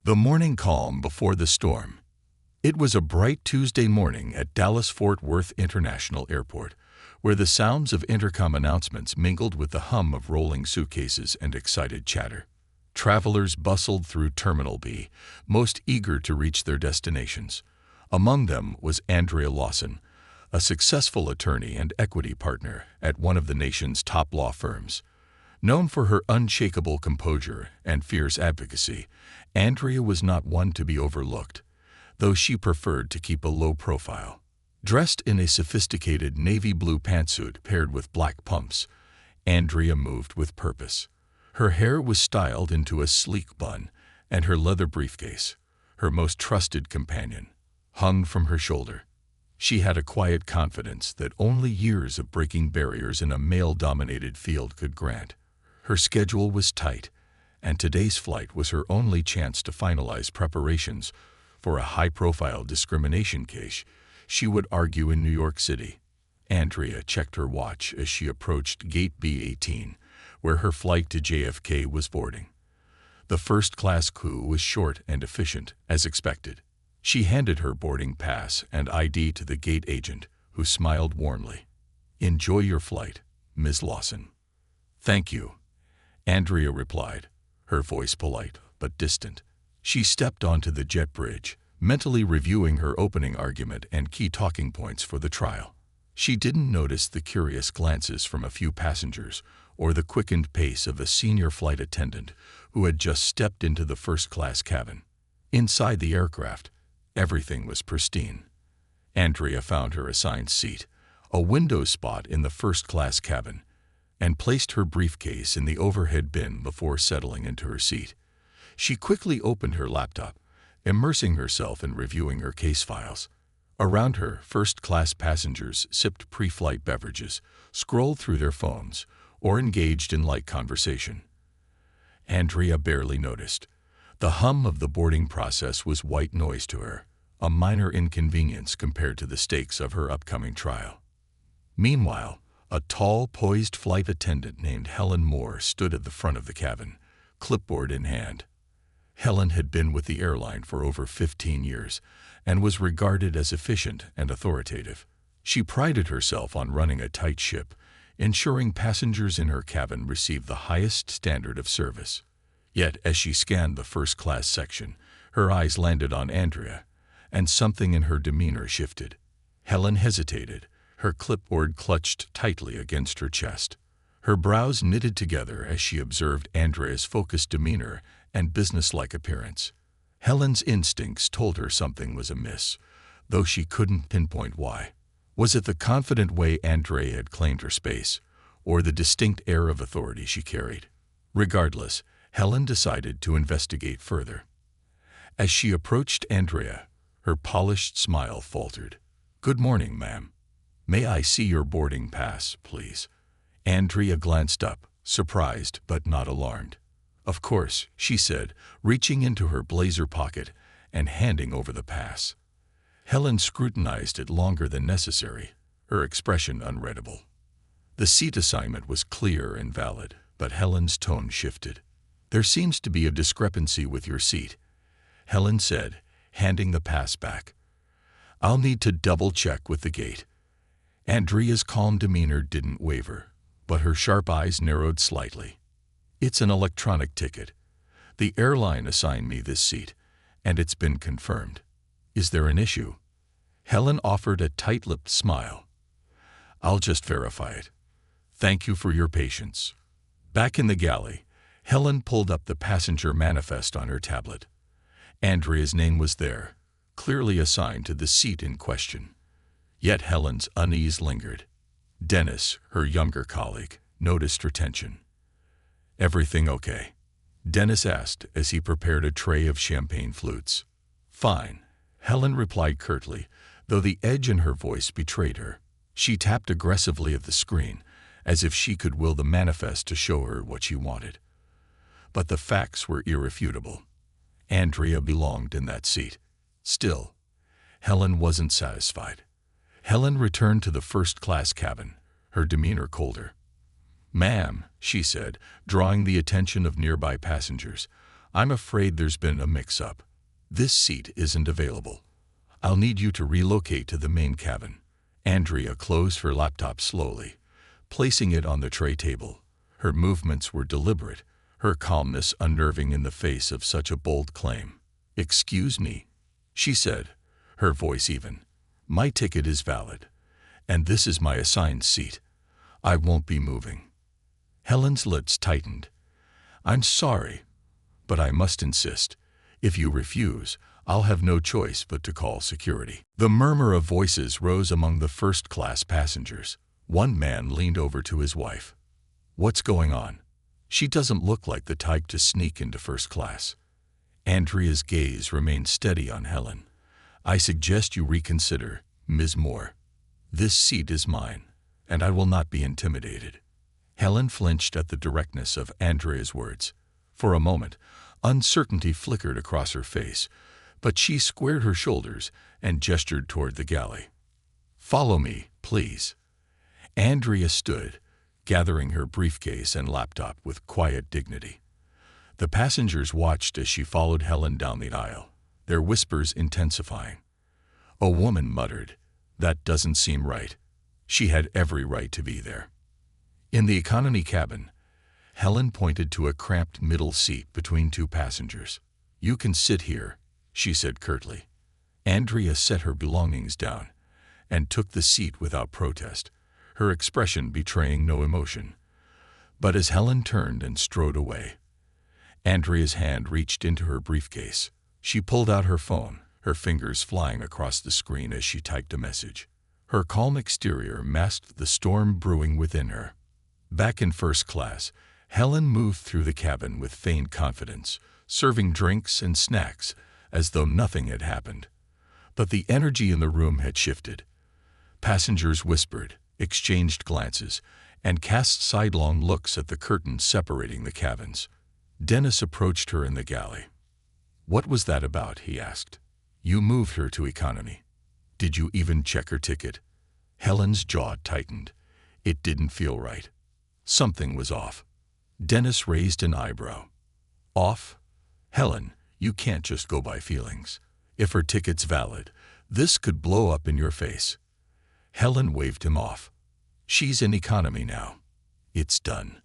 The morning calm before the storm. It was a bright Tuesday morning at Dallas-Fort Worth International Airport, where the sounds of intercom announcements mingled with the hum of rolling suitcases and excited chatter. Travelers bustled through Terminal B, most eager to reach their destinations. Among them was Andrea Lawson, a successful attorney and equity partner at one of the nation's top law firms. Known for her unshakable composure and fierce advocacy, Andrea was not one to be overlooked, though she preferred to keep a low profile. Dressed in a sophisticated navy blue pantsuit paired with black pumps, Andrea moved with purpose. Her hair was styled into a sleek bun, and her leather briefcase, her most trusted companion, hung from her shoulder. She had a quiet confidence that only years of breaking barriers in a male-dominated field could grant. Her schedule was tight, and today's flight was her only chance to finalize preparations for a high-profile discrimination case she would argue in New York City. Andrea checked her watch as she approached Gate B-18, where her flight to JFK was boarding. The first-class queue was short and efficient, as expected. She handed her boarding pass and ID to the gate agent, who smiled warmly. "Enjoy your flight, Ms. Lawson." "Thank you," Andrea replied, her voice polite but distant. She stepped onto the jet bridge, mentally reviewing her opening argument and key talking points for the trial. She didn't notice the curious glances from a few passengers or the quickened pace of a senior flight attendant who had just stepped into the first-class cabin. Inside the aircraft, everything was pristine. Andrea found her assigned seat, a window spot in the first-class cabin, and placed her briefcase in the overhead bin before settling into her seat. She quickly opened her laptop, immersing herself in reviewing her case files. Around her, first-class passengers sipped pre-flight beverages, scrolled through their phones, or engaged in light conversation. Andrea barely noticed. The hum of the boarding process was white noise to her, a minor inconvenience compared to the stakes of her upcoming trial. Meanwhile, a tall, poised flight attendant named Helen Moore stood at the front of the cabin, clipboard in hand. Helen had been with the airline for over 15 years and was regarded as efficient and authoritative. She prided herself on running a tight ship, ensuring passengers in her cabin received the highest standard of service. Yet, as she scanned the first-class section, her eyes landed on Andrea, and something in her demeanor shifted. Helen hesitated, her clipboard clutched tightly against her chest. Her brows knitted together as she observed Andrea's focused demeanor and businesslike appearance. Helen's instincts told her something was amiss, though she couldn't pinpoint why. Was it the confident way Andrea had claimed her space, or the distinct air of authority she carried? Regardless, Helen decided to investigate further. As she approached Andrea, her polished smile faltered. "Good morning, ma'am. May I see your boarding pass, please?" Andrea glanced up, surprised but not alarmed. "Of course," she said, reaching into her blazer pocket and handing over the pass. Helen scrutinized it longer than necessary, her expression unreadable. The seat assignment was clear and valid, but Helen's tone shifted. "There seems to be a discrepancy with your seat," Helen said, handing the pass back. "I'll need to double-check with the gate." Andrea's calm demeanor didn't waver, but her sharp eyes narrowed slightly. "It's an electronic ticket. The airline assigned me this seat, and it's been confirmed. Is there an issue?" Helen offered a tight-lipped smile. "I'll just verify it. Thank you for your patience." Back in the galley, Helen pulled up the passenger manifest on her tablet. Andrea's name was there, clearly assigned to the seat in question. Yet Helen's unease lingered. Dennis, her younger colleague, noticed her tension. "Everything okay?" Dennis asked as he prepared a tray of champagne flutes. "Fine," Helen replied curtly, though the edge in her voice betrayed her. She tapped aggressively at the screen, as if she could will the manifest to show her what she wanted. But the facts were irrefutable. Andrea belonged in that seat. Still, Helen wasn't satisfied. Helen returned to the first-class cabin, her demeanor colder. "Ma'am," she said, drawing the attention of nearby passengers, I'm afraid there's been a mix-up. This seat isn't available. I'll need you to relocate to the main cabin." Andrea closed her laptop slowly, placing it on the tray table. Her movements were deliberate, her calmness unnerving in the face of such a bold claim. "Excuse me," she said, her voice even. "My ticket is valid, and this is my assigned seat. I won't be moving." Helen's lips tightened. "I'm sorry, but I must insist. If you refuse, I'll have no choice but to call security." The murmur of voices rose among the first-class passengers. One man leaned over to his wife. "What's going on? She doesn't look like the type to sneak into first class." Andrea's gaze remained steady on Helen. "I suggest you reconsider, Ms. Moore. This seat is mine, and I will not be intimidated." Helen flinched at the directness of Andrea's words. For a moment, uncertainty flickered across her face, but she squared her shoulders and gestured toward the galley. "Follow me, please." Andrea stood, gathering her briefcase and laptop with quiet dignity. The passengers watched as she followed Helen down the aisle, their whispers intensifying. A woman muttered, "That doesn't seem right." She had every right to be there. In the economy cabin, Helen pointed to a cramped middle seat between two passengers. "You can sit here," she said curtly. Andrea set her belongings down and took the seat without protest, her expression betraying no emotion. But as Helen turned and strode away, Andrea's hand reached into her briefcase. She pulled out her phone, her fingers flying across the screen as she typed a message. Her calm exterior masked the storm brewing within her. Back in first class, Helen moved through the cabin with feigned confidence, serving drinks and snacks as though nothing had happened. But the energy in the room had shifted. Passengers whispered, exchanged glances, and cast sidelong looks at the curtains separating the cabins. Dennis approached her in the galley. "What was that about?" he asked. "You moved her to economy. Did you even check her ticket?" Helen's jaw tightened. It didn't feel right. Something was off. Dennis raised an eyebrow. "Off? Helen, you can't just go by feelings. If her ticket's valid, this could blow up in your face." Helen waved him off. "She's in economy now. It's done."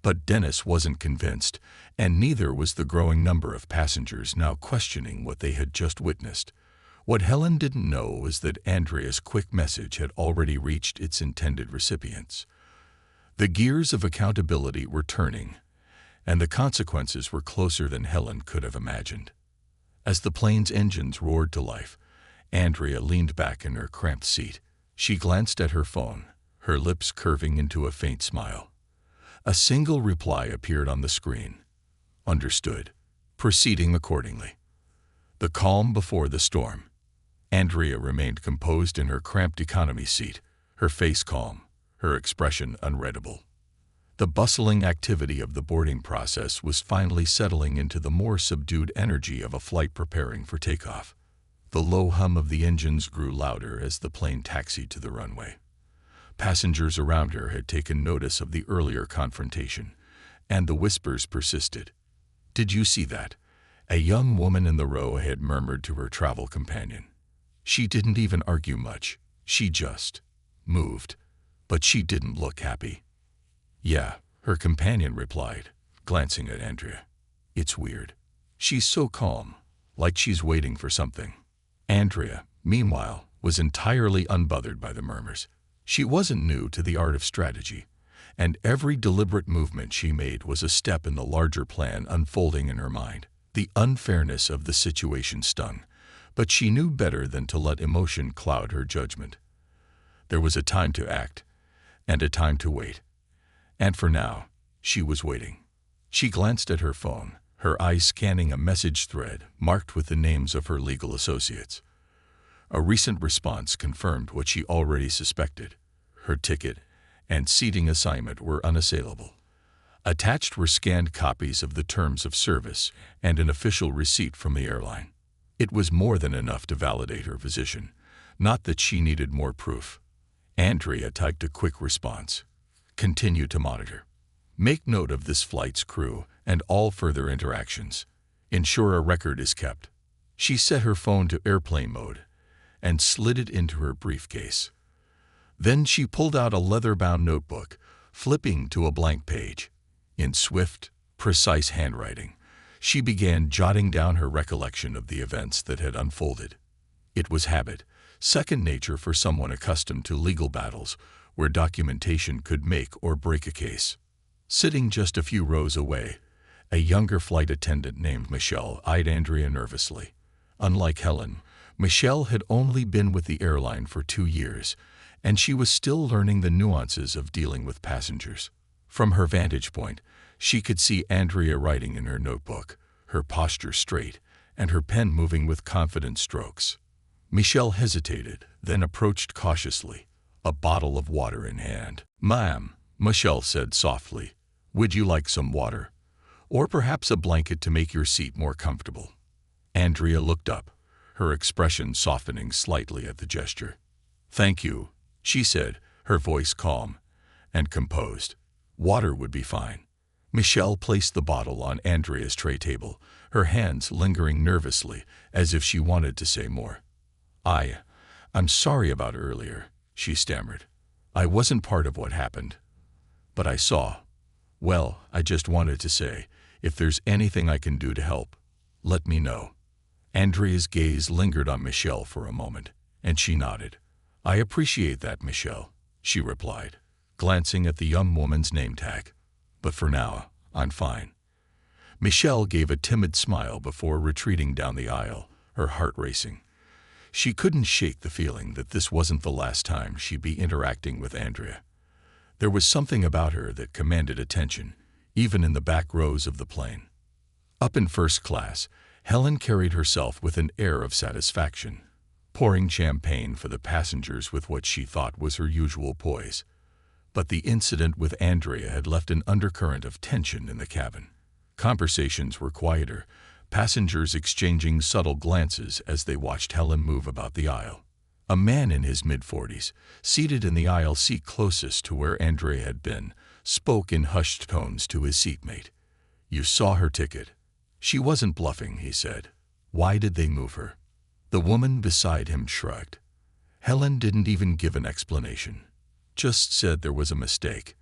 But Dennis wasn't convinced, and neither was the growing number of passengers now questioning what they had just witnessed. What Helen didn't know was that Andrea's quick message had already reached its intended recipients. The gears of accountability were turning, and the consequences were closer than Helen could have imagined. As the plane's engines roared to life, Andrea leaned back in her cramped seat. She glanced at her phone, her lips curving into a faint smile. A single reply appeared on the screen. "Understood. Proceeding accordingly." The calm before the storm. Andrea remained composed in her cramped economy seat, her face calm, her expression unreadable. The bustling activity of the boarding process was finally settling into the more subdued energy of a flight preparing for takeoff. The low hum of the engines grew louder as the plane taxied to the runway. Passengers around her had taken notice of the earlier confrontation, and the whispers persisted. "Did you see that?" a young woman in the row had murmured to her travel companion. She didn't even argue much. She just moved. But she didn't look happy. "Yeah," her companion replied, glancing at Andrea. "It's weird. She's so calm, like she's waiting for something." Andrea, meanwhile, was entirely unbothered by the murmurs. She wasn't new to the art of strategy, and every deliberate movement she made was a step in the larger plan unfolding in her mind. The unfairness of the situation stung, but she knew better than to let emotion cloud her judgment. There was a time to act, and a time to wait. And for now, she was waiting. She glanced at her phone, her eyes scanning a message thread marked with the names of her legal associates. A recent response confirmed what she already suspected. Her ticket and seating assignment were unassailable. Attached were scanned copies of the terms of service and an official receipt from the airline. It was more than enough to validate her position, not that she needed more proof. Andrea typed a quick response. "Continue to monitor. Make note of this flight's crew and all further interactions." Ensure a record is kept. She set her phone to airplane mode and slid it into her briefcase. Then she pulled out a leather-bound notebook, flipping to a blank page. In swift, precise handwriting, she began jotting down her recollection of the events that had unfolded. It was habit, second nature for someone accustomed to legal battles where documentation could make or break a case. Sitting just a few rows away, a younger flight attendant named Michelle eyed Andrea nervously. Unlike Helen, Michelle had only been with the airline for 2 years, and she was still learning the nuances of dealing with passengers. From her vantage point, she could see Andrea writing in her notebook, her posture straight, and her pen moving with confident strokes. Michelle hesitated, then approached cautiously, a bottle of water in hand. "Ma'am," Michelle said softly, "would you like some water? Or perhaps a blanket to make your seat more comfortable?" Andrea looked up, her expression softening slightly at the gesture. "Thank you," she said, her voice calm and composed. "Water would be fine." Michelle placed the bottle on Andrea's tray table, her hands lingering nervously as if she wanted to say more. I'm sorry about earlier," she stammered. "I wasn't part of what happened. But I saw. Well, I just wanted to say, if there's anything I can do to help, let me know." Andrea's gaze lingered on Michelle for a moment, and she nodded. "I appreciate that, Michelle," she replied, glancing at the young woman's name tag. "But for now, I'm fine." Michelle gave a timid smile before retreating down the aisle, her heart racing. She couldn't shake the feeling that this wasn't the last time she'd be interacting with Andrea. There was something about her that commanded attention, even in the back rows of the plane. Up in first class, Helen carried herself with an air of satisfaction, pouring champagne for the passengers with what she thought was her usual poise. But the incident with Andrea had left an undercurrent of tension in the cabin. Conversations were quieter, passengers exchanging subtle glances as they watched Helen move about the aisle. A man in his mid-40s, seated in the aisle seat closest to where Andrea had been, spoke in hushed tones to his seatmate. "You saw her ticket. She wasn't bluffing," he said. "Why did they move her?" The woman beside him shrugged. Helen didn't even give an explanation, just said there was a mistake.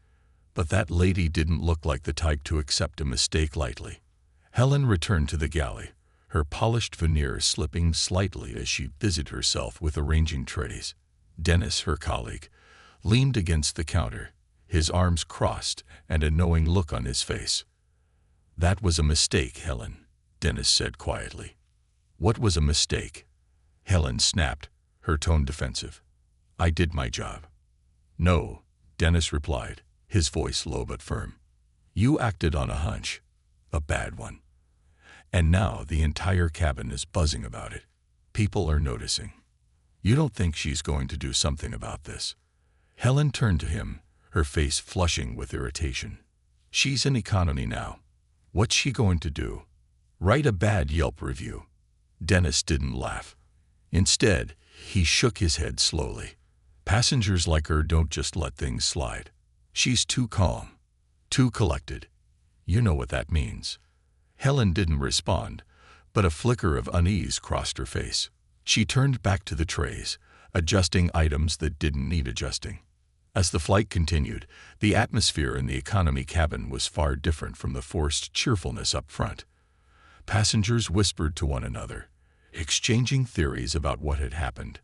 But that lady didn't look like the type to accept a mistake lightly. Helen returned to the galley, her polished veneer slipping slightly as she busied herself with arranging trays. Dennis, her colleague, leaned against the counter, his arms crossed and a knowing look on his face. "That was a mistake, Helen," Dennis said quietly. "What was a mistake?" Helen snapped, her tone defensive. "I did my job." "No," Dennis replied, his voice low but firm. "You acted on a hunch. A bad one. And now the entire cabin is buzzing about it. People are noticing. You don't think she's going to do something about this?" Helen turned to him, her face flushing with irritation. "She's in economy now. What's she going to do? Write a bad Yelp review?" Dennis didn't laugh. Instead, he shook his head slowly. "Passengers like her don't just let things slide. She's too calm, too collected. You know what that means." Helen didn't respond, but a flicker of unease crossed her face. She turned back to the trays, adjusting items that didn't need adjusting. As the flight continued, the atmosphere in the economy cabin was far different from the forced cheerfulness up front. Passengers whispered to one another, exchanging theories about what had happened.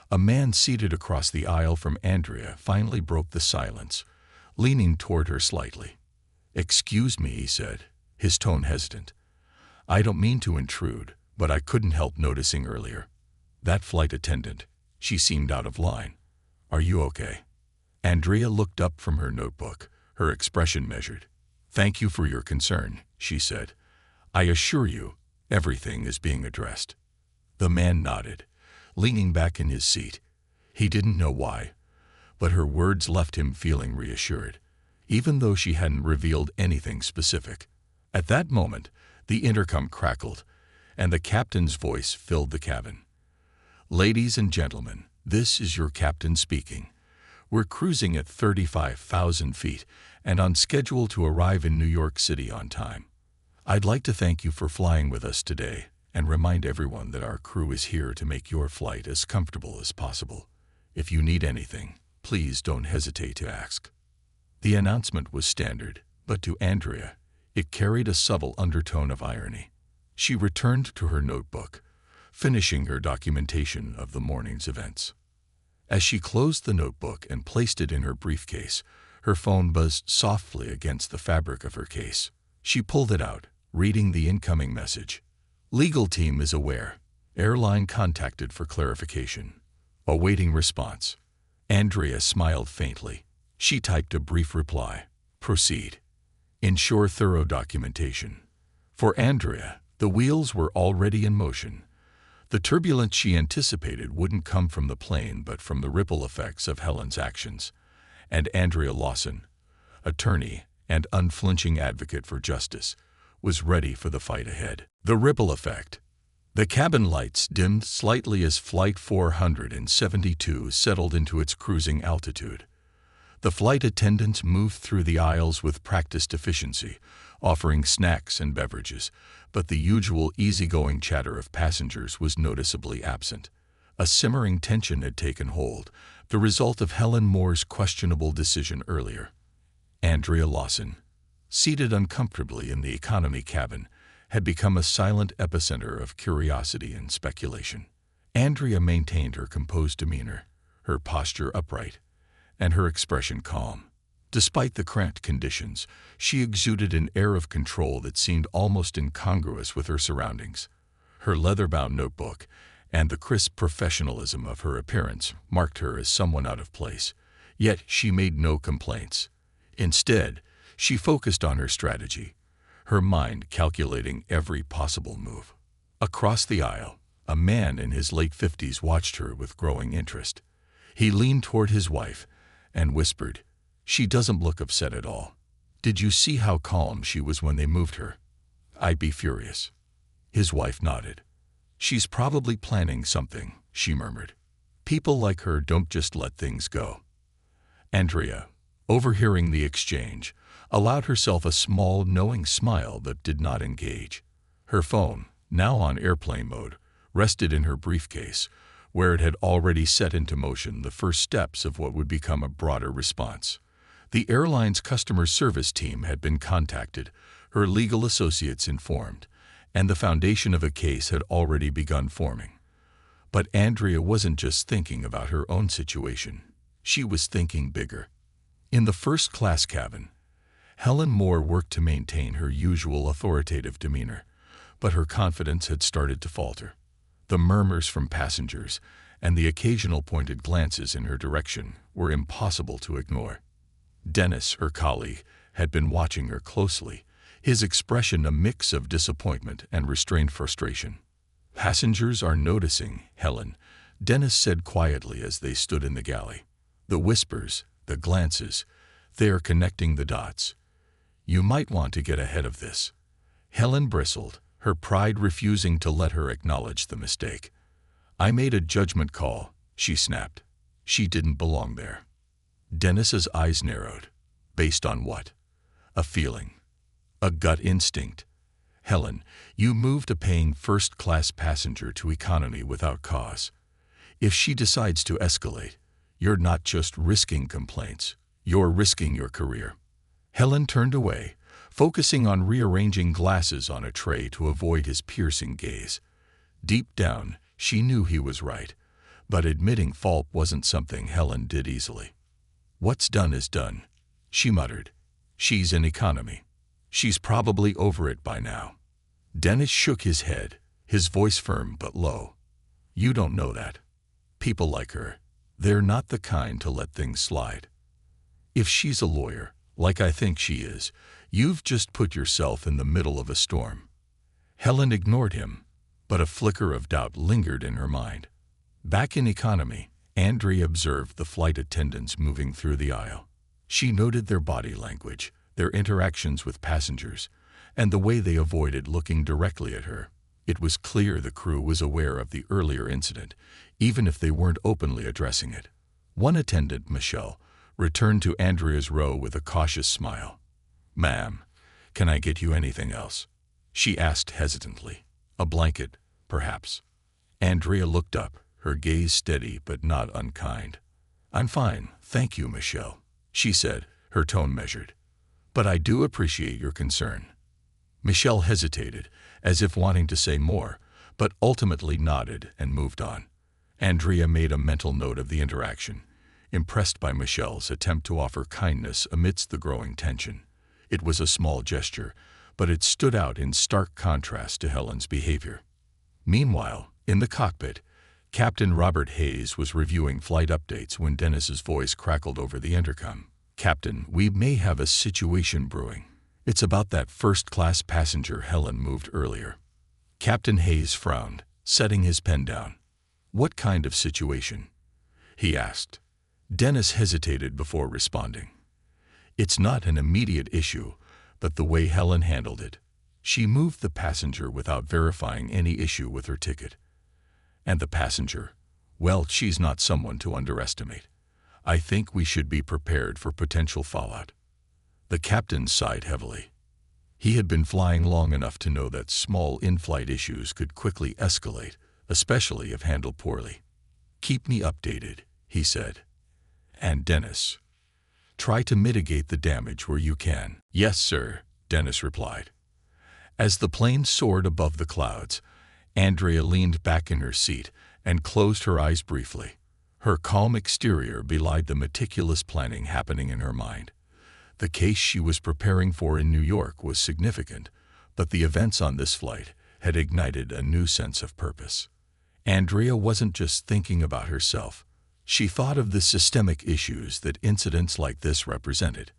A man seated across the aisle from Andrea finally broke the silence, leaning toward her slightly. "Excuse me," he said, his tone hesitant. "I don't mean to intrude, but I couldn't help noticing earlier. That flight attendant, she seemed out of line. Are you okay?" Andrea looked up from her notebook, her expression measured. "Thank you for your concern," she said. "I assure you, everything is being addressed." The man nodded, leaning back in his seat. He didn't know why, but her words left him feeling reassured, even though she hadn't revealed anything specific. At that moment, the intercom crackled, and the captain's voice filled the cabin. "Ladies and gentlemen, this is your captain speaking. We're cruising at 35,000 feet and on schedule to arrive in New York City on time. I'd like to thank you for flying with us today and remind everyone that our crew is here to make your flight as comfortable as possible. If you need anything, please don't hesitate to ask." The announcement was standard, but to Andrea, it carried a subtle undertone of irony. She returned to her notebook, finishing her documentation of the morning's events. As she closed the notebook and placed it in her briefcase, her phone buzzed softly against the fabric of her case. She pulled it out, reading the incoming message. "Legal team is aware. Airline contacted for clarification. Awaiting response." Andrea smiled faintly. She typed a brief reply. "Proceed. Ensure thorough documentation." For Andrea, the wheels were already in motion. The turbulence she anticipated wouldn't come from the plane but from the ripple effects of Helen's actions. And Andrea Lawson, attorney and unflinching advocate for justice, was ready for the fight ahead. The ripple effect. The cabin lights dimmed slightly as Flight 472 settled into its cruising altitude. The flight attendants moved through the aisles with practiced efficiency, offering snacks and beverages, but the usual easygoing chatter of passengers was noticeably absent. A simmering tension had taken hold, the result of Helen Moore's questionable decision earlier. Andrea Lawson, seated uncomfortably in the economy cabin, had become a silent epicenter of curiosity and speculation. Andrea maintained her composed demeanor, her posture upright, and her expression calm. Despite the cramped conditions, she exuded an air of control that seemed almost incongruous with her surroundings. Her leather-bound notebook and the crisp professionalism of her appearance marked her as someone out of place, yet she made no complaints. Instead, she focused on her strategy, her mind calculating every possible move. Across the aisle, a man in his late 50s watched her with growing interest. He leaned toward his wife and whispered, "She doesn't look upset at all. Did you see how calm she was when they moved her? I'd be furious." His wife nodded. "She's probably planning something," she murmured. "People like her don't just let things go." Andrea, overhearing the exchange, allowed herself a small, knowing smile but did not engage. Her phone, now on airplane mode, rested in her briefcase, where it had already set into motion the first steps of what would become a broader response. The airline's customer service team had been contacted, her legal associates informed, and the foundation of a case had already begun forming. But Andrea wasn't just thinking about her own situation. She was thinking bigger. In the first-class cabin, Helen Moore worked to maintain her usual authoritative demeanor, but her confidence had started to falter. The murmurs from passengers and the occasional pointed glances in her direction were impossible to ignore. Dennis, her colleague, had been watching her closely, his expression a mix of disappointment and restrained frustration. "Passengers are noticing, Helen," Dennis said quietly as they stood in the galley. "The whispers, the glances, they're connecting the dots. You might want to get ahead of this." Helen bristled, her pride refusing to let her acknowledge the mistake. "I made a judgment call," she snapped. "She didn't belong there." Dennis's eyes narrowed. "Based on what?" "A feeling. A gut instinct. Helen, you moved a paying first-class passenger to economy without cause. If she decides to escalate, you're not just risking complaints, you're risking your career." Helen turned away, focusing on rearranging glasses on a tray to avoid his piercing gaze. Deep down, she knew he was right, but admitting fault wasn't something Helen did easily. "What's done is done," she muttered. "She's in economy. She's probably over it by now." Dennis shook his head, his voice firm but low. "You don't know that. People like her, they're not the kind to let things slide. If she's a lawyer, like I think she is, you've just put yourself in the middle of a storm." Helen ignored him, but a flicker of doubt lingered in her mind. Back in economy, Andrea observed the flight attendants moving through the aisle. She noted their body language, their interactions with passengers, and the way they avoided looking directly at her. It was clear the crew was aware of the earlier incident, even if they weren't openly addressing it. One attendant, Michelle, returned to Andrea's row with a cautious smile. "Ma'am, can I get you anything else?" she asked hesitantly. A blanket, perhaps. Andrea looked up, her gaze steady but not unkind. I'm fine, thank you, Michelle, she said, her tone measured. But I do appreciate your concern. Michelle hesitated, as if wanting to say more, but ultimately nodded and moved on. Andrea made a mental note of the interaction, impressed by Michelle's attempt to offer kindness amidst the growing tension. It was a small gesture, but it stood out in stark contrast to Helen's behavior. Meanwhile, in the cockpit, Captain Robert Hayes was reviewing flight updates when Dennis's voice crackled over the intercom. Captain, we may have a situation brewing. It's about that first-class passenger Helen moved earlier. Captain Hayes frowned, setting his pen down. What kind of situation? He asked. Dennis hesitated before responding. It's not an immediate issue, but the way Helen handled it. She moved the passenger without verifying any issue with her ticket. And the passenger, well, she's not someone to underestimate. I think we should be prepared for potential fallout. The captain sighed heavily. He had been flying long enough to know that small in-flight issues could quickly escalate, especially if handled poorly. Keep me updated, he said. And Dennis, try to mitigate the damage where you can. Yes, sir, Dennis replied. As the plane soared above the clouds, Andrea leaned back in her seat and closed her eyes briefly. Her calm exterior belied the meticulous planning happening in her mind. The case she was preparing for in New York was significant, but the events on this flight had ignited a new sense of purpose. Andrea wasn't just thinking about herself. She thought of the systemic issues that incidents like this represented.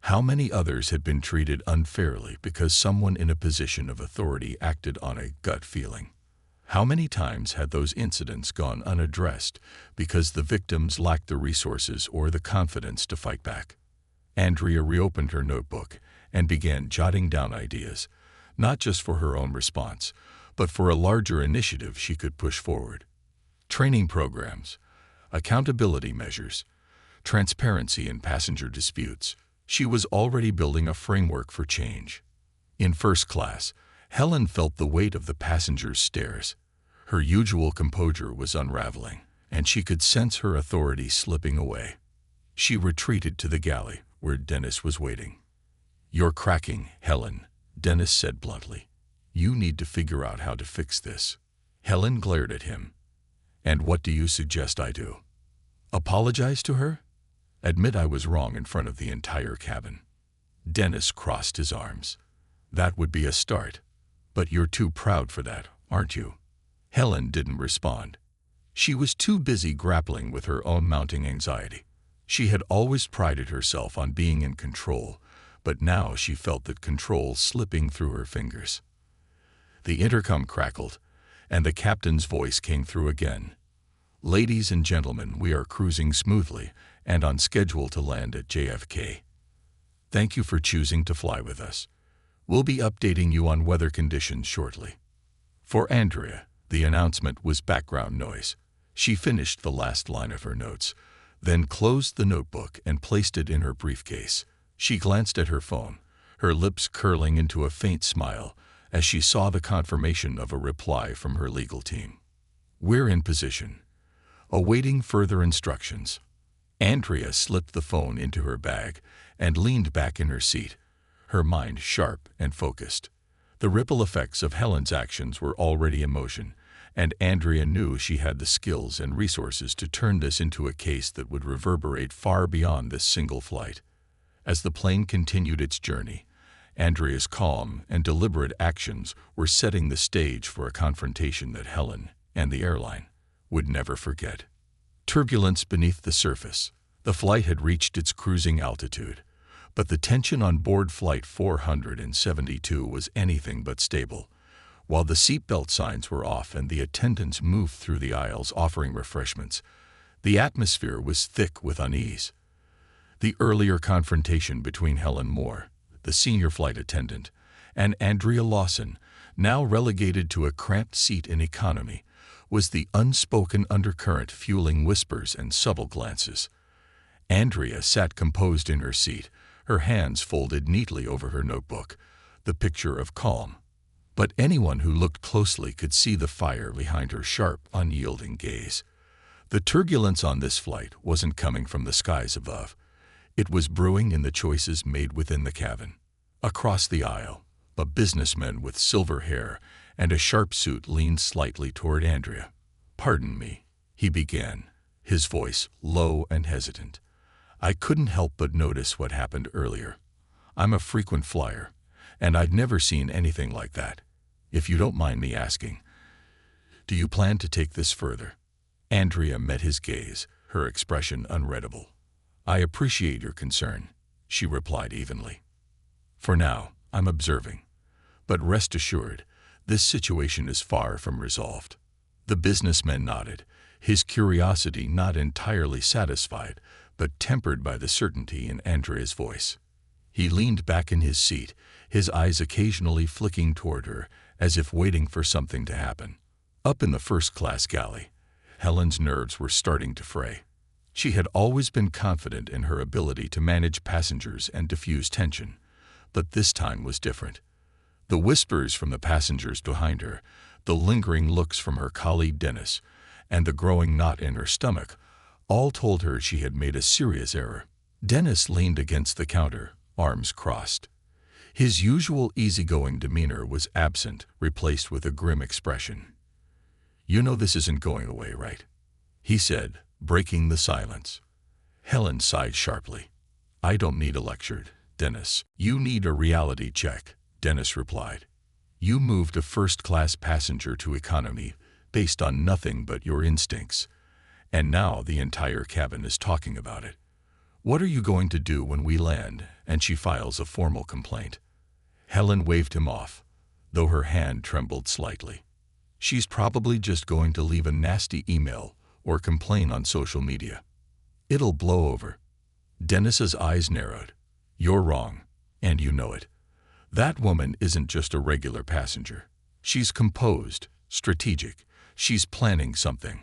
How many others had been treated unfairly because someone in a position of authority acted on a gut feeling? How many times had those incidents gone unaddressed because the victims lacked the resources or the confidence to fight back? Andrea reopened her notebook and began jotting down ideas, not just for her own response, but for a larger initiative she could push forward. Training programs, accountability measures, transparency in passenger disputes. She was already building a framework for change. In first class, Helen felt the weight of the passengers' stares. Her usual composure was unraveling, and she could sense her authority slipping away. She retreated to the galley, where Dennis was waiting. You're cracking, Helen, Dennis said bluntly. You need to figure out how to fix this. Helen glared at him. And what do you suggest I do? Apologize to her? Admit I was wrong in front of the entire cabin. Dennis crossed his arms. That would be a start. But you're too proud for that, aren't you? Helen didn't respond. She was too busy grappling with her own mounting anxiety. She had always prided herself on being in control, but now she felt that control slipping through her fingers. The intercom crackled, and the captain's voice came through again. Ladies and gentlemen, we are cruising smoothly and on schedule to land at JFK. Thank you for choosing to fly with us. We'll be updating you on weather conditions shortly. For Andrea, the announcement was background noise. She finished the last line of her notes, then closed the notebook and placed it in her briefcase. She glanced at her phone, her lips curling into a faint smile as she saw the confirmation of a reply from her legal team. We're in position, awaiting further instructions. Andrea slipped the phone into her bag and leaned back in her seat, her mind sharp and focused. The ripple effects of Helen's actions were already in motion, and Andrea knew she had the skills and resources to turn this into a case that would reverberate far beyond this single flight. As the plane continued its journey, Andrea's calm and deliberate actions were setting the stage for a confrontation that Helen and the airline would never forget. Turbulence beneath the surface. The flight had reached its cruising altitude, but the tension on board Flight 472 was anything but stable. While the seatbelt signs were off and the attendants moved through the aisles offering refreshments, the atmosphere was thick with unease. The earlier confrontation between Helen Moore, the senior flight attendant, and Andrea Lawson, now relegated to a cramped seat in economy, was the unspoken undercurrent fueling whispers and subtle glances. Andrea sat composed in her seat, her hands folded neatly over her notebook, the picture of calm, But anyone who looked closely could see the fire behind her sharp, unyielding gaze. The turbulence on this flight wasn't coming from the skies above. It was brewing in the choices made within the cabin. Across the aisle, a businessman with silver hair and a sharp suit leaned slightly toward Andrea. "Pardon me," he began, his voice low and hesitant. "I couldn't help but notice what happened earlier. I'm a frequent flyer, and I've never seen anything like that. If you don't mind me asking, do you plan to take this further?" Andrea met his gaze, her expression unreadable. "I appreciate your concern," she replied evenly. "For now, I'm observing. But rest assured, this situation is far from resolved." The businessman nodded, his curiosity not entirely satisfied, but tempered by the certainty in Andrea's voice. He leaned back in his seat, his eyes occasionally flicking toward her, as if waiting for something to happen. Up in the first-class galley, Helen's nerves were starting to fray. She had always been confident in her ability to manage passengers and diffuse tension, but this time was different. The whispers from the passengers behind her, the lingering looks from her colleague Dennis, and the growing knot in her stomach, all told her she had made a serious error. Dennis leaned against the counter, arms crossed. His usual easygoing demeanor was absent, replaced with a grim expression. "You know this isn't going away, right?" he said, breaking the silence. Helen sighed sharply. "I don't need a lecture, Dennis. You need a reality check," Dennis replied. "You moved a first-class passenger to economy based on nothing but your instincts, and now the entire cabin is talking about it. What are you going to do when we land and she files a formal complaint?" Helen waved him off, though her hand trembled slightly. "She's probably just going to leave a nasty email or complain on social media. It'll blow over." Dennis's eyes narrowed. "You're wrong, and you know it. That woman isn't just a regular passenger. She's composed, strategic. She's planning something.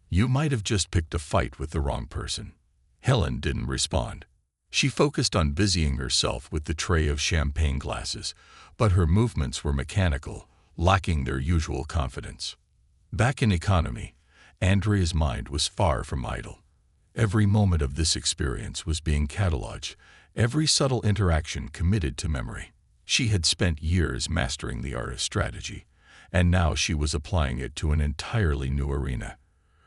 You might have just picked a fight with the wrong person." Helen didn't respond. She focused on busying herself with the tray of champagne glasses, but her movements were mechanical, lacking their usual confidence. Back in economy, Andrea's mind was far from idle. Every moment of this experience was being cataloged, every subtle interaction committed to memory. She had spent years mastering the art of strategy, and now she was applying it to an entirely new arena.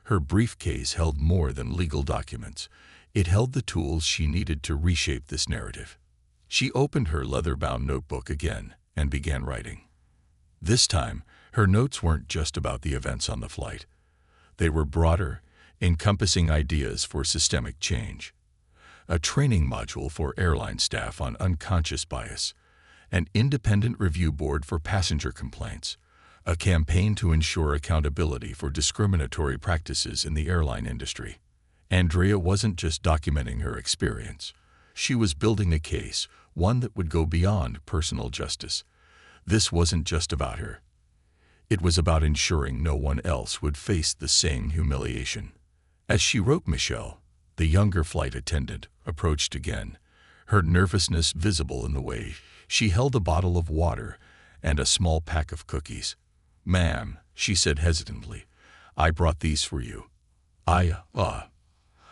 Her briefcase held more than legal documents. It held the tools she needed to reshape this narrative. She opened her leather-bound notebook again and began writing. This time, her notes weren't just about the events on the flight. They were broader, encompassing ideas for systemic change. A training module for airline staff on unconscious bias, an independent review board for passenger complaints, a campaign to ensure accountability for discriminatory practices in the airline industry. Andrea wasn't just documenting her experience. She was building a case, one that would go beyond personal justice. This wasn't just about her. It was about ensuring no one else would face the same humiliation. As she wrote, Michelle, the younger flight attendant, approached again, her nervousness visible in the way she held a bottle of water and a small pack of cookies. "Ma'am," she said hesitantly, "I brought these for you.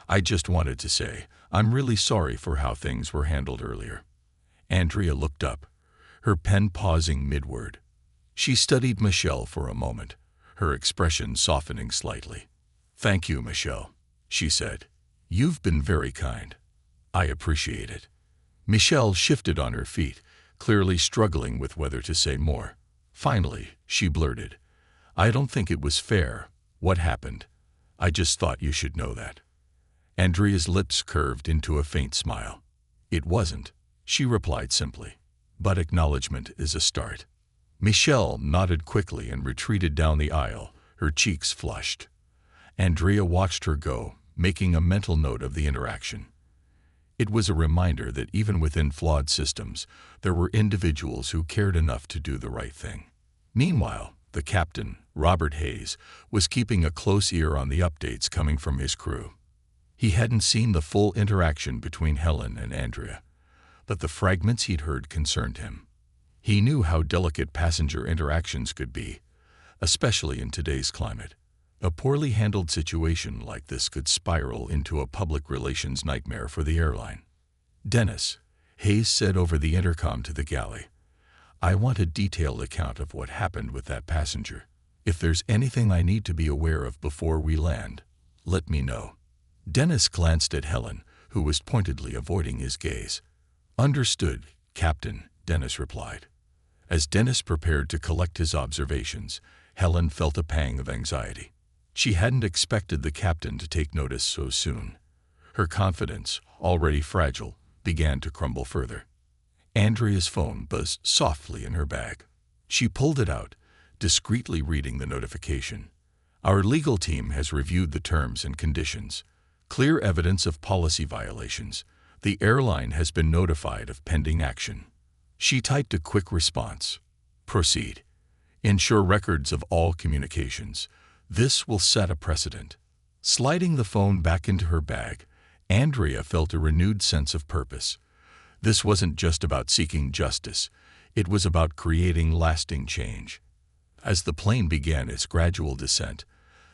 I just wanted to say, I'm really sorry for how things were handled earlier." Andrea looked up, her pen pausing mid-word. She studied Michelle for a moment, her expression softening slightly. "Thank you, Michelle," she said. "You've been very kind. I appreciate it." Michelle shifted on her feet, clearly struggling with whether to say more. Finally, she blurted, "I don't think it was fair, what happened. I just thought you should know that." Andrea's lips curved into a faint smile. "It wasn't," she replied simply. "But acknowledgement is a start." Michelle nodded quickly and retreated down the aisle, her cheeks flushed. Andrea watched her go, making a mental note of the interaction. It was a reminder that even within flawed systems, there were individuals who cared enough to do the right thing. Meanwhile, the captain, Robert Hayes, was keeping a close ear on the updates coming from his crew. He hadn't seen the full interaction between Helen and Andrea, but the fragments he'd heard concerned him. He knew how delicate passenger interactions could be, especially in today's climate. A poorly handled situation like this could spiral into a public relations nightmare for the airline. "Dennis," Hayes said over the intercom to the galley, "I want a detailed account of what happened with that passenger. If there's anything I need to be aware of before we land, let me know." Dennis glanced at Helen, who was pointedly avoiding his gaze. "Understood, Captain," Dennis replied. As Dennis prepared to collect his observations, Helen felt a pang of anxiety. She hadn't expected the captain to take notice so soon. Her confidence, already fragile, began to crumble further. Andrea's phone buzzed softly in her bag. She pulled it out, discreetly reading the notification. "Our legal team has reviewed the terms and conditions. Clear evidence of policy violations. The airline has been notified of pending action." She typed a quick response. "Proceed. Ensure records of all communications. This will set a precedent." Sliding the phone back into her bag, Andrea felt a renewed sense of purpose. This wasn't just about seeking justice. It was about creating lasting change. As the plane began its gradual descent,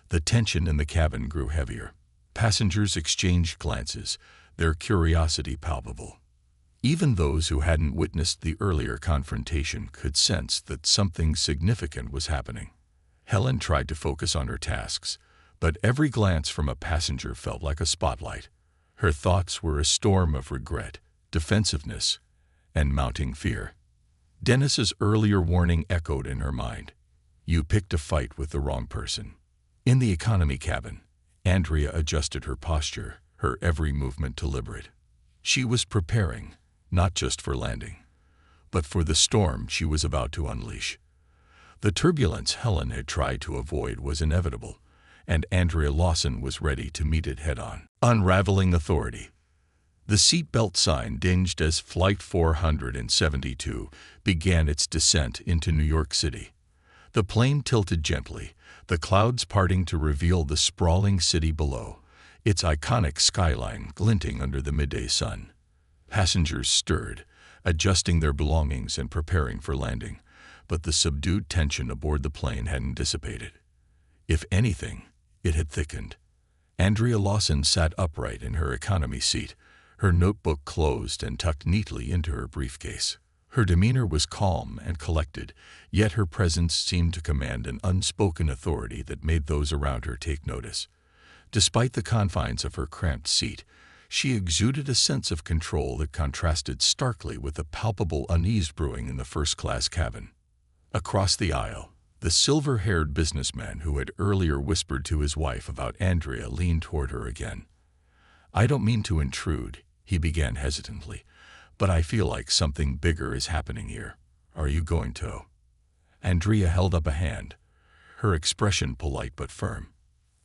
the tension in the cabin grew heavier. Passengers exchanged glances, their curiosity palpable. Even those who hadn't witnessed the earlier confrontation could sense that something significant was happening. Helen tried to focus on her tasks, but every glance from a passenger felt like a spotlight. Her thoughts were a storm of regret, defensiveness, and mounting fear. Dennis's earlier warning echoed in her mind. "You picked a fight with the wrong person." In the economy cabin, Andrea adjusted her posture, her every movement deliberate. She was preparing, not just for landing, but for the storm she was about to unleash. The turbulence Helen had tried to avoid was inevitable, and Andrea Lawson was ready to meet it head-on. Unraveling authority. The seatbelt sign dinged as Flight 472 began its descent into New York City. The plane tilted gently, the clouds parting to reveal the sprawling city below, its iconic skyline glinting under the midday sun. Passengers stirred, adjusting their belongings and preparing for landing, but the subdued tension aboard the plane hadn't dissipated. If anything, it had thickened. Andrea Lawson sat upright in her economy seat, her notebook closed and tucked neatly into her briefcase. Her demeanor was calm and collected, yet her presence seemed to command an unspoken authority that made those around her take notice. Despite the confines of her cramped seat, she exuded a sense of control that contrasted starkly with the palpable unease brewing in the first-class cabin. Across the aisle, the silver-haired businessman who had earlier whispered to his wife about Andrea leaned toward her again. "I don't mean to intrude," he began hesitantly, "but I feel like something bigger is happening here. Are you going to?" Andrea held up a hand, her expression polite but firm.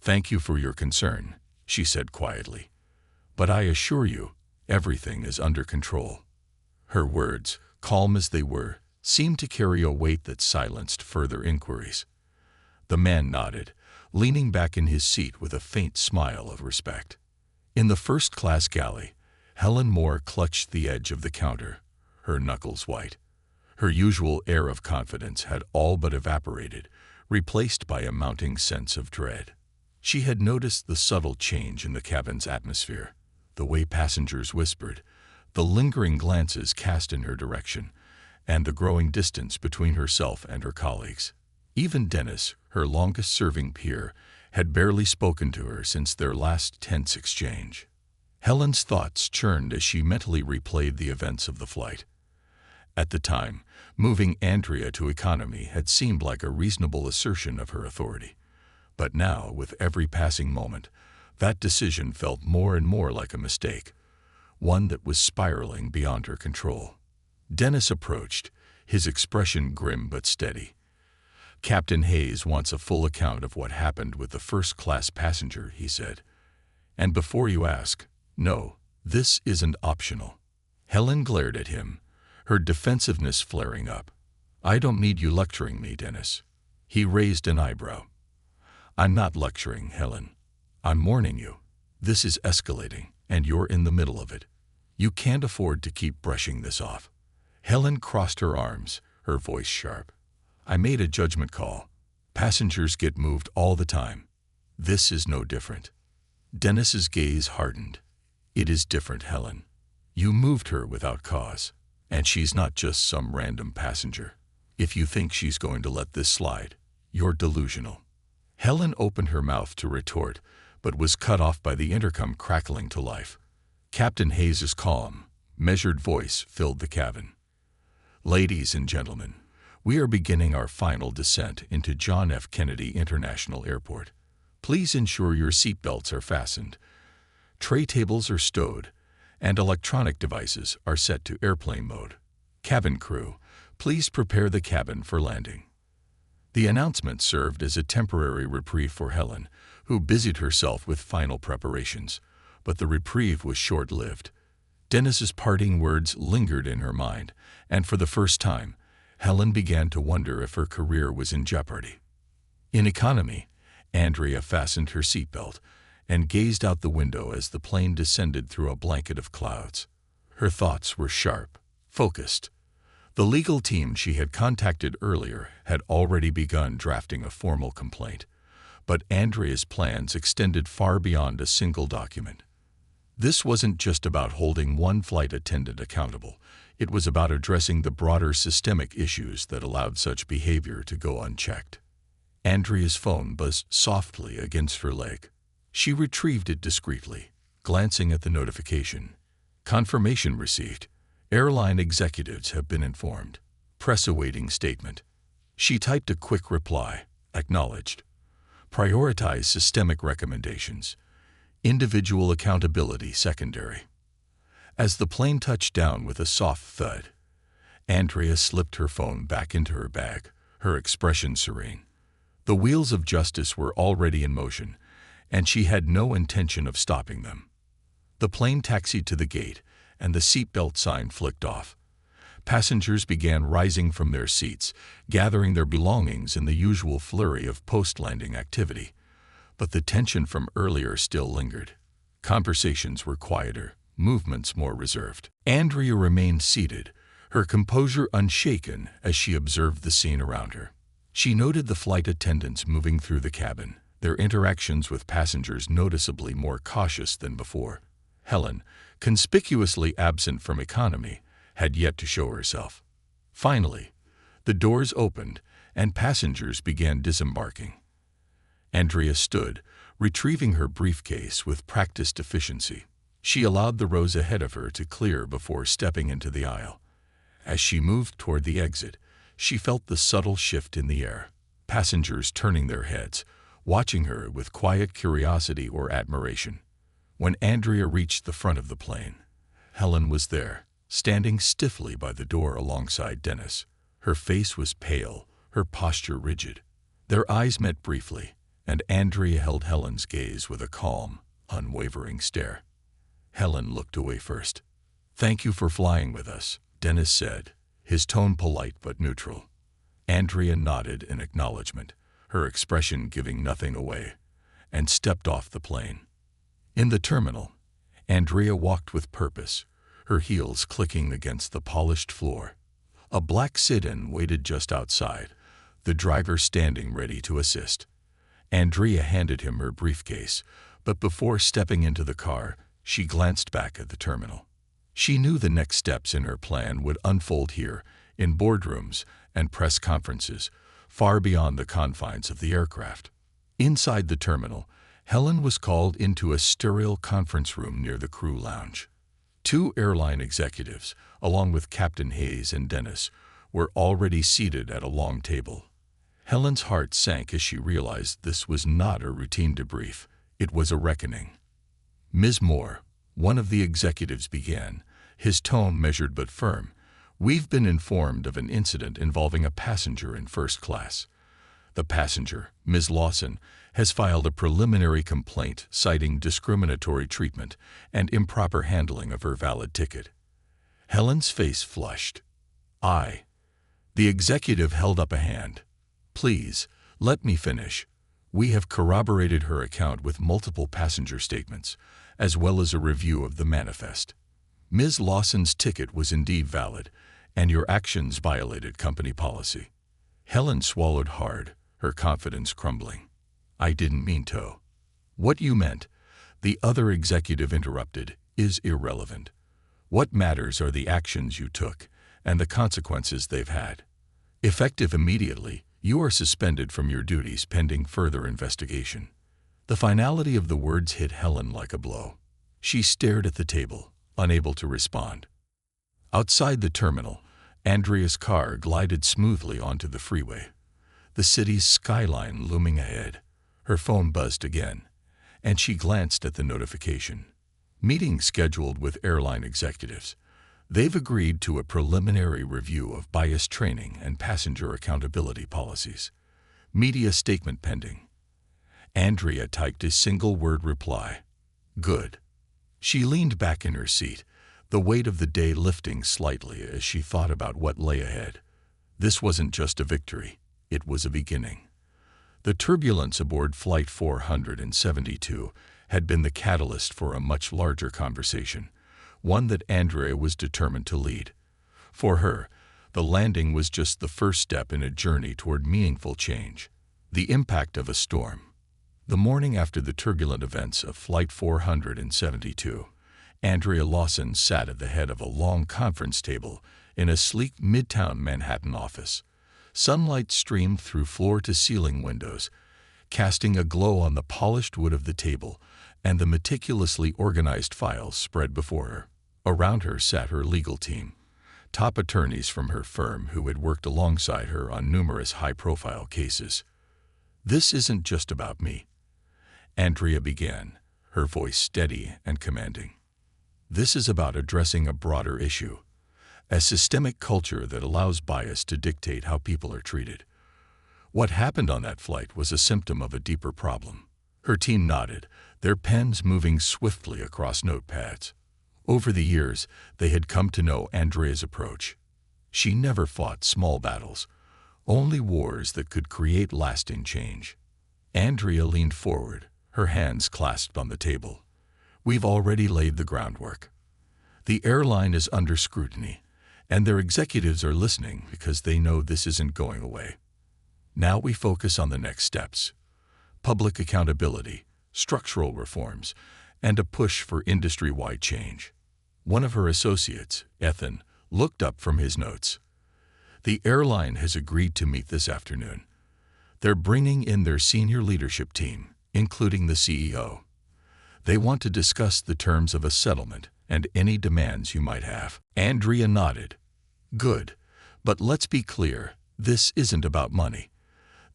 "Thank you for your concern," she said quietly. "But I assure you, everything is under control." Her words, calm as they were, seemed to carry a weight that silenced further inquiries. The man nodded, leaning back in his seat with a faint smile of respect. In the first-class galley, Helen Moore clutched the edge of the counter, her knuckles white. Her usual air of confidence had all but evaporated, replaced by a mounting sense of dread. She had noticed the subtle change in the cabin's atmosphere, the way passengers whispered, the lingering glances cast in her direction, and the growing distance between herself and her colleagues. Even Dennis, her longest-serving peer, had barely spoken to her since their last tense exchange. Helen's thoughts churned as she mentally replayed the events of the flight. At the time, moving Andrea to economy had seemed like a reasonable assertion of her authority. But now, with every passing moment, that decision felt more and more like a mistake, one that was spiraling beyond her control. Dennis approached, his expression grim but steady. "Captain Hayes wants a full account of what happened with the first-class passenger," he said. "And before you ask, no, this isn't optional." Helen glared at him, her defensiveness flaring up. "I don't need you lecturing me, Dennis." He raised an eyebrow. "I'm not lecturing, Helen. I'm warning you. This is escalating, and you're in the middle of it. You can't afford to keep brushing this off." Helen crossed her arms, her voice sharp. "I made a judgment call. Passengers get moved all the time. This is no different." Dennis's gaze hardened. "It is different, Helen. You moved her without cause, and she's not just some random passenger. If you think she's going to let this slide, you're delusional." Helen opened her mouth to retort, but was cut off by the intercom crackling to life. Captain Hayes's calm, measured voice filled the cabin. "Ladies and gentlemen, we are beginning our final descent into John F. Kennedy International Airport. Please ensure your seatbelts are fastened, tray tables are stowed, and electronic devices are set to airplane mode. Cabin crew, please prepare the cabin for landing." The announcement served as a temporary reprieve for Helen, who busied herself with final preparations, but the reprieve was short-lived. Dennis's parting words lingered in her mind, and for the first time, Helen began to wonder if her career was in jeopardy. In economy, Andrea fastened her seatbelt and gazed out the window as the plane descended through a blanket of clouds. Her thoughts were sharp, focused. The legal team she had contacted earlier had already begun drafting a formal complaint, but Andrea's plans extended far beyond a single document. This wasn't just about holding one flight attendant accountable. It was about addressing the broader systemic issues that allowed such behavior to go unchecked. Andrea's phone buzzed softly against her leg. She retrieved it discreetly, glancing at the notification. "Confirmation received. Airline executives have been informed. Press awaiting statement." She typed a quick reply, acknowledged. "Prioritize systemic recommendations. Individual accountability secondary." As the plane touched down with a soft thud, Andrea slipped her phone back into her bag, her expression serene. The wheels of justice were already in motion, and she had no intention of stopping them. The plane taxied to the gate, and the seatbelt sign flicked off. Passengers began rising from their seats, gathering their belongings in the usual flurry of post-landing activity. But the tension from earlier still lingered. Conversations were quieter, movements more reserved. Andrea remained seated, her composure unshaken as she observed the scene around her. She noted the flight attendants moving through the cabin, their interactions with passengers noticeably more cautious than before. Helen, conspicuously absent from economy, had yet to show herself. Finally, the doors opened and passengers began disembarking. Andrea stood, retrieving her briefcase with practiced efficiency. She allowed the rows ahead of her to clear before stepping into the aisle. As she moved toward the exit, she felt the subtle shift in the air, passengers turning their heads, watching her with quiet curiosity or admiration. When Andrea reached the front of the plane, Helen was there, standing stiffly by the door alongside Dennis. Her face was pale, her posture rigid. Their eyes met briefly, and Andrea held Helen's gaze with a calm, unwavering stare. Helen looked away first. "Thank you for flying with us," Dennis said, his tone polite but neutral. Andrea nodded in acknowledgement, her expression giving nothing away, and stepped off the plane. In the terminal, Andrea walked with purpose, her heels clicking against the polished floor. A black sit-in waited just outside, the driver standing ready to assist. Andrea handed him her briefcase, but before stepping into the car, she glanced back at the terminal. She knew the next steps in her plan would unfold here, in boardrooms and press conferences, far beyond the confines of the aircraft. Inside the terminal, Helen was called into a sterile conference room near the crew lounge. 2 airline executives, along with Captain Hayes and Dennis, were already seated at a long table. Helen's heart sank as she realized this was not a routine debrief. It was a reckoning. "Ms. Moore," one of the executives began, his tone measured but firm, "we've been informed of an incident involving a passenger in first class. The passenger, Ms. Lawson, has filed a preliminary complaint citing discriminatory treatment and improper handling of her valid ticket." Helen's face flushed. The executive held up a hand. "Please, let me finish. We have corroborated her account with multiple passenger statements, as well as a review of the manifest. Ms. Lawson's ticket was indeed valid, and your actions violated company policy. Helen swallowed hard, her confidence crumbling. I didn't mean to. What you meant, the other executive interrupted, is irrelevant. What matters are the actions you took and the consequences they've had. Effective immediately, you are suspended from your duties pending further investigation. The finality of the words hit Helen like a blow. She stared at the table, unable to respond. Outside the terminal, Andrea's car glided smoothly onto the freeway, the city's skyline looming ahead. Her phone buzzed again, and she glanced at the notification. Meeting scheduled with airline executives. They've agreed to a preliminary review of bias training and passenger accountability policies. Media statement pending. Andrea typed a single-word reply. Good. She leaned back in her seat, the weight of the day lifting slightly as she thought about what lay ahead. This wasn't just a victory, it was a beginning. The turbulence aboard Flight 472 had been the catalyst for a much larger conversation, one that Andrea was determined to lead. For her, the landing was just the first step in a journey toward meaningful change. The impact of a storm. The morning after the turbulent events of Flight 472, Andrea Lawson sat at the head of a long conference table in a sleek midtown Manhattan office. Sunlight streamed through floor-to-ceiling windows, casting a glow on the polished wood of the table and the meticulously organized files spread before her. Around her sat her legal team, top attorneys from her firm who had worked alongside her on numerous high-profile cases. "This isn't just about me," Andrea began, her voice steady and commanding. "This is about addressing a broader issue, a systemic culture that allows bias to dictate how people are treated. What happened on that flight was a symptom of a deeper problem." Her team nodded, their pens moving swiftly across notepads. Over the years, they had come to know Andrea's approach. She never fought small battles, only wars that could create lasting change. Andrea leaned forward, her hands clasped on the table. "We've already laid the groundwork. The airline is under scrutiny, and their executives are listening because they know this isn't going away. Now we focus on the next steps: public accountability, structural reforms, and a push for industry-wide change." One of her associates, Ethan, looked up from his notes. "The airline has agreed to meet this afternoon. They're bringing in their senior leadership team, including the CEO. They want to discuss the terms of a settlement and any demands you might have." Andrea nodded. "Good, but let's be clear, this isn't about money.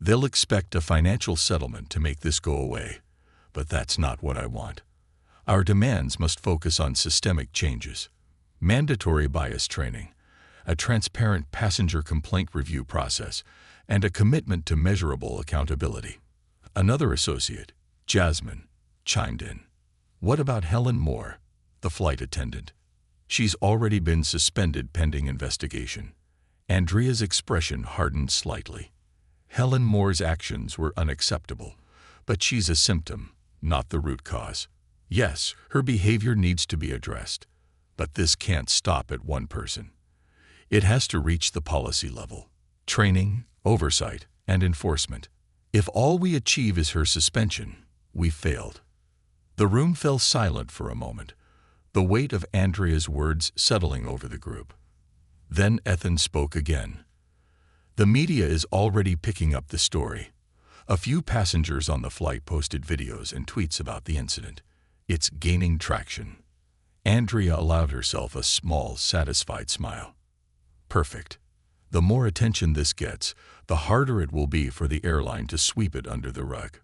They'll expect a financial settlement to make this go away, but that's not what I want. Our demands must focus on systemic changes: mandatory bias training, a transparent passenger complaint review process, and a commitment to measurable accountability." Another associate, Jasmine, chimed in. "What about Helen Moore, the flight attendant? She's already been suspended pending investigation." Andrea's expression hardened slightly. Helen Moore's actions were unacceptable, but she's a symptom, not the root cause. Yes, her behavior needs to be addressed, but this can't stop at one person. It has to reach the policy level: training, oversight, and enforcement. If all we achieve is her suspension, we've failed. The room fell silent for a moment, the weight of Andrea's words settling over the group. Then Ethan spoke again. "The media is already picking up the story. A few passengers on the flight posted videos and tweets about the incident. It's gaining traction." Andrea allowed herself a small, satisfied smile. "Perfect. The more attention this gets, the harder it will be for the airline to sweep it under the rug."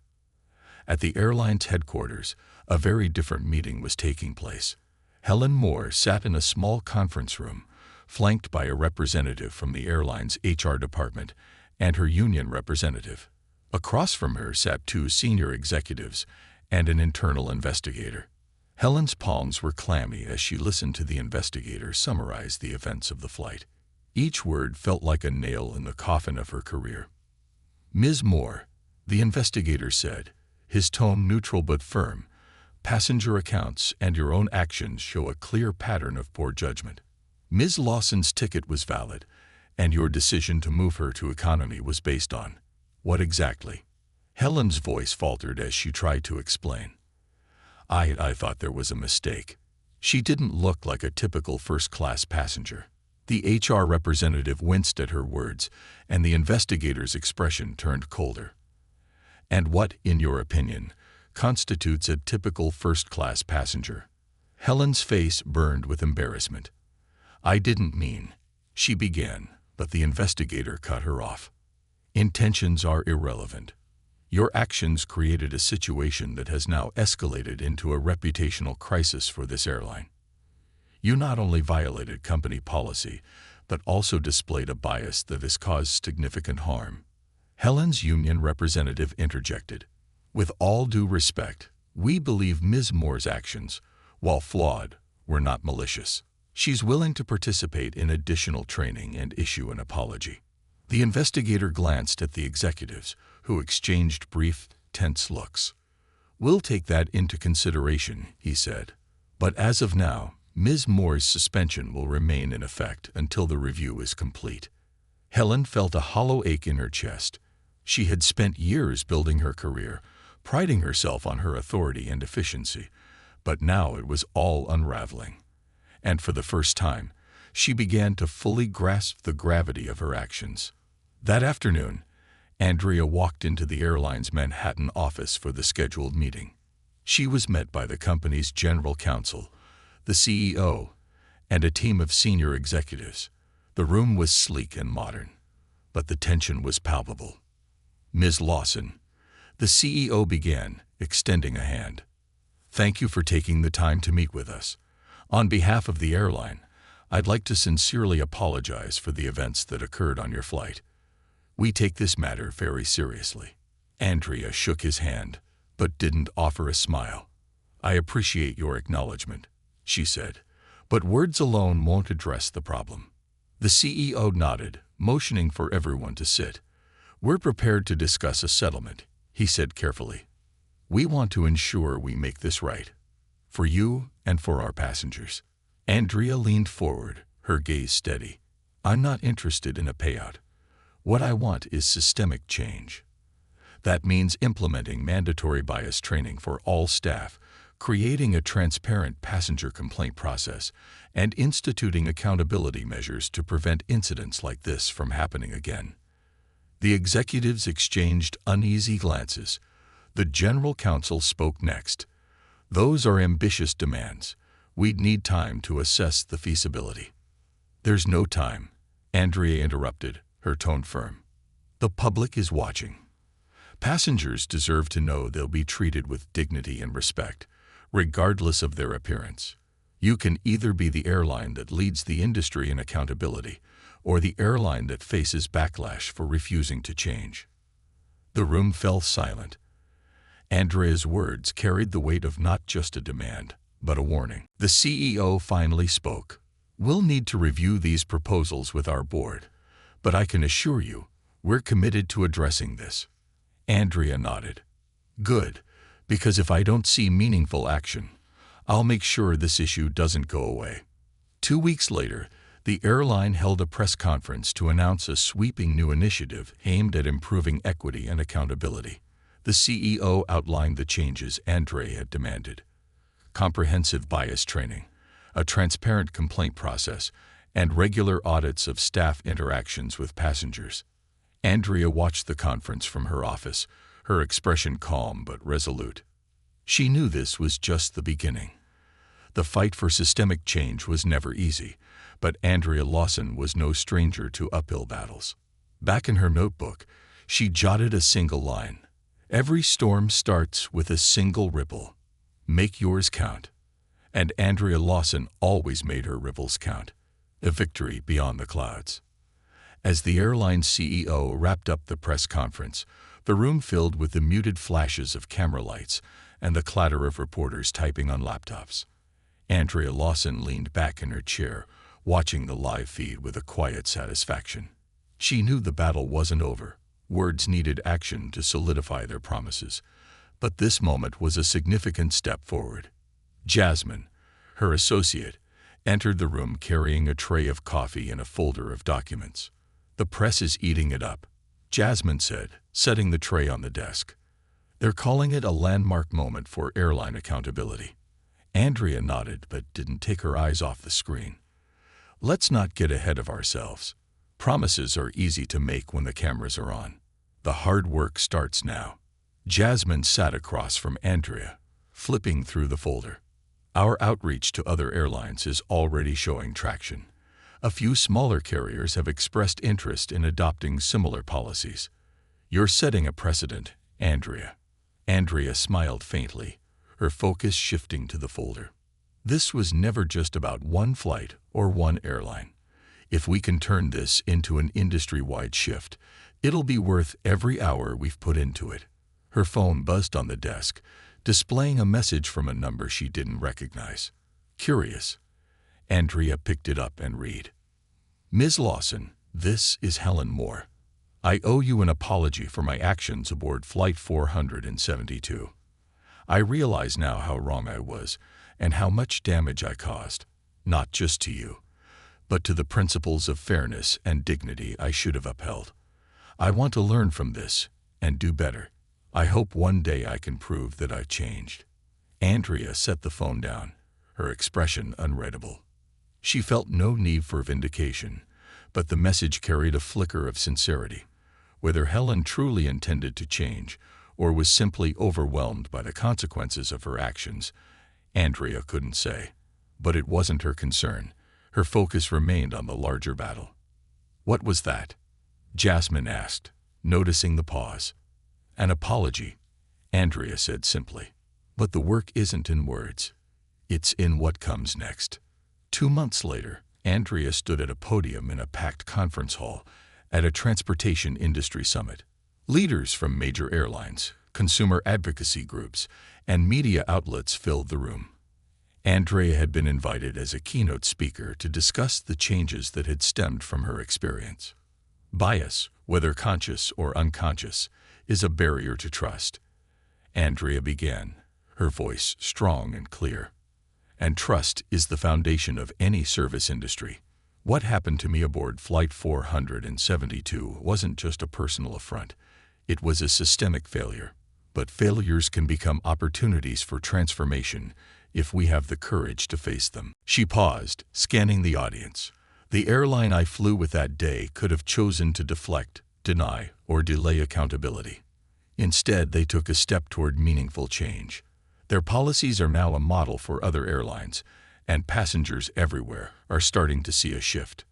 At the airline's headquarters, a very different meeting was taking place. Helen Moore sat in a small conference room, flanked by a representative from the airline's HR department and her union representative. Across from her sat two senior executives and an internal investigator. Helen's palms were clammy as she listened to the investigator summarize the events of the flight. Each word felt like a nail in the coffin of her career. "Ms. Moore," the investigator said, his tone neutral but firm, "passenger accounts and your own actions show a clear pattern of poor judgment. Ms. Lawson's ticket was valid, and your decision to move her to economy was based on what exactly? Helen's voice faltered as she tried to explain. I thought there was a mistake. She didn't look like a typical first-class passenger. The HR representative winced at her words, and the investigator's expression turned colder. And what, in your opinion, constitutes a typical first-class passenger? Helen's face burned with embarrassment. I didn't mean, she began, but the investigator cut her off. Intentions are irrelevant. Your actions created a situation that has now escalated into a reputational crisis for this airline. You not only violated company policy, but also displayed a bias that has caused significant harm. Helen's union representative interjected. With all due respect, we believe Ms. Moore's actions, while flawed, were not malicious. She's willing to participate in additional training and issue an apology. The investigator glanced at the executives, who exchanged brief, tense looks. We'll take that into consideration, he said. But as of now, Ms. Moore's suspension will remain in effect until the review is complete. Helen felt a hollow ache in her chest. She had spent years building her career, priding herself on her authority and efficiency, but now it was all unraveling. And for the first time, she began to fully grasp the gravity of her actions. That afternoon, Andrea walked into the airline's Manhattan office for the scheduled meeting. She was met by the company's general counsel, the CEO, and a team of senior executives. The room was sleek and modern, but the tension was palpable. Ms. Lawson, the CEO began, extending a hand. Thank you for taking the time to meet with us. On behalf of the airline, I'd like to sincerely apologize for the events that occurred on your flight. We take this matter very seriously. Andrea shook his hand, but didn't offer a smile. I appreciate your acknowledgement, she said, but words alone won't address the problem. The CEO nodded, motioning for everyone to sit. We're prepared to discuss a settlement, he said carefully. We want to ensure we make this right, for you and for our passengers. Andrea leaned forward, her gaze steady. I'm not interested in a payout. What I want is systemic change. That means implementing mandatory bias training for all staff, creating a transparent passenger complaint process, and instituting accountability measures to prevent incidents like this from happening again. The executives exchanged uneasy glances. The general counsel spoke next. Those are ambitious demands. We'd need time to assess the feasibility. There's no time, Andrea interrupted, her tone firm. The public is watching. Passengers deserve to know they'll be treated with dignity and respect, regardless of their appearance. You can either be the airline that leads the industry in accountability, or the airline that faces backlash for refusing to change. The room fell silent. Andrea's words carried the weight of not just a demand, but a warning. The CEO finally spoke. We'll need to review these proposals with our board, but I can assure you, we're committed to addressing this. Andrea nodded. Good, because if I don't see meaningful action, I'll make sure this issue doesn't go away. 2 weeks later, the airline held a press conference to announce a sweeping new initiative aimed at improving equity and accountability. The CEO outlined the changes Andrea had demanded. Comprehensive bias training, a transparent complaint process, and regular audits of staff interactions with passengers. Andrea watched the conference from her office, her expression calm but resolute. She knew this was just the beginning. The fight for systemic change was never easy, but Andrea Lawson was no stranger to uphill battles. Back in her notebook, she jotted a single line. Every storm starts with a single ripple. Make yours count. And Andrea Lawson always made her ripples count. A victory beyond the clouds. As the airline CEO wrapped up the press conference, the room filled with the muted flashes of camera lights and the clatter of reporters typing on laptops. Andrea Lawson leaned back in her chair, watching the live feed with a quiet satisfaction. She knew the battle wasn't over. Words needed action to solidify their promises, but this moment was a significant step forward. Jasmine, her associate, entered the room carrying a tray of coffee and a folder of documents. "The press is eating it up," Jasmine said, setting the tray on the desk. "They're calling it a landmark moment for airline accountability." Andrea nodded but didn't take her eyes off the screen. "Let's not get ahead of ourselves. Promises are easy to make when the cameras are on. The hard work starts now." Jasmine sat across from Andrea, flipping through the folder. "Our outreach to other airlines is already showing traction. A few smaller carriers have expressed interest in adopting similar policies. You're setting a precedent, Andrea." Andrea smiled faintly, her focus shifting to the folder. This was never just about one flight or one airline. If we can turn this into an industry-wide shift, it'll be worth every hour we've put into it. Her phone buzzed on the desk, displaying a message from a number she didn't recognize. Curious, Andrea picked it up and read. "Ms. Lawson, this is Helen Moore. I owe you an apology for my actions aboard Flight 472. I realize now how wrong I was and how much damage I caused, not just to you, but to the principles of fairness and dignity I should have upheld. I want to learn from this and do better. I hope one day I can prove that I've changed." Andrea set the phone down, her expression unreadable. She felt no need for vindication, but the message carried a flicker of sincerity. Whether Helen truly intended to change or was simply overwhelmed by the consequences of her actions, Andrea couldn't say. But it wasn't her concern. Her focus remained on the larger battle. "What was that?" Jasmine asked, noticing the pause. "An apology," Andrea said simply. "But the work isn't in words. It's in what comes next." 2 months later, Andrea stood at a podium in a packed conference hall at a transportation industry summit. Leaders from major airlines, consumer advocacy groups, and media outlets filled the room. Andrea had been invited as a keynote speaker to discuss the changes that had stemmed from her experience. Bias, whether conscious or unconscious, is a barrier to trust. Andrea began, her voice strong and clear. "And trust is the foundation of any service industry. What happened to me aboard Flight 472 wasn't just a personal affront. It was a systemic failure. But failures can become opportunities for transformation if we have the courage to face them." She paused, scanning the audience. The airline I flew with that day could have chosen to deflect, deny, or delay accountability. Instead, they took a step toward meaningful change. Their policies are now a model for other airlines, and passengers everywhere are starting to see a shift.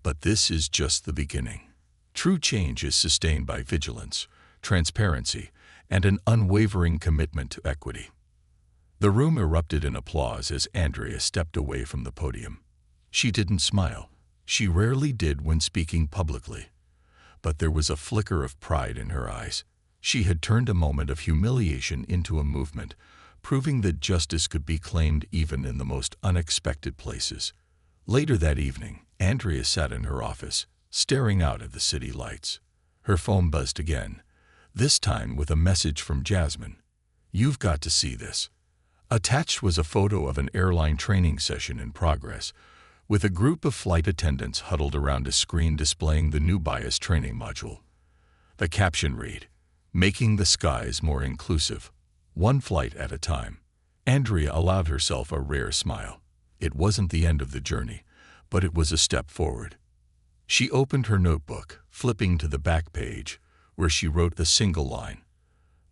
But this is just the beginning. True change is sustained by vigilance, transparency, and an unwavering commitment to equity. The room erupted in applause as Andrea stepped away from the podium. She didn't smile. She rarely did when speaking publicly. But there was a flicker of pride in her eyes. She had turned a moment of humiliation into a movement, proving that justice could be claimed even in the most unexpected places. Later that evening, Andrea sat in her office, staring out at the city lights. Her phone buzzed again, this time with a message from Jasmine. "You've got to see this." Attached was a photo of an airline training session in progress, with a group of flight attendants huddled around a screen displaying the new bias training module. The caption read, "Making the skies more inclusive, one flight at a time." Andrea allowed herself a rare smile. It wasn't the end of the journey, but it was a step forward. She opened her notebook, flipping to the back page, where she wrote a single line.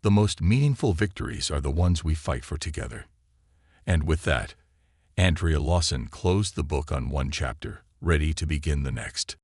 "The most meaningful victories are the ones we fight for together." And with that, Andrea Lawson closed the book on one chapter, ready to begin the next.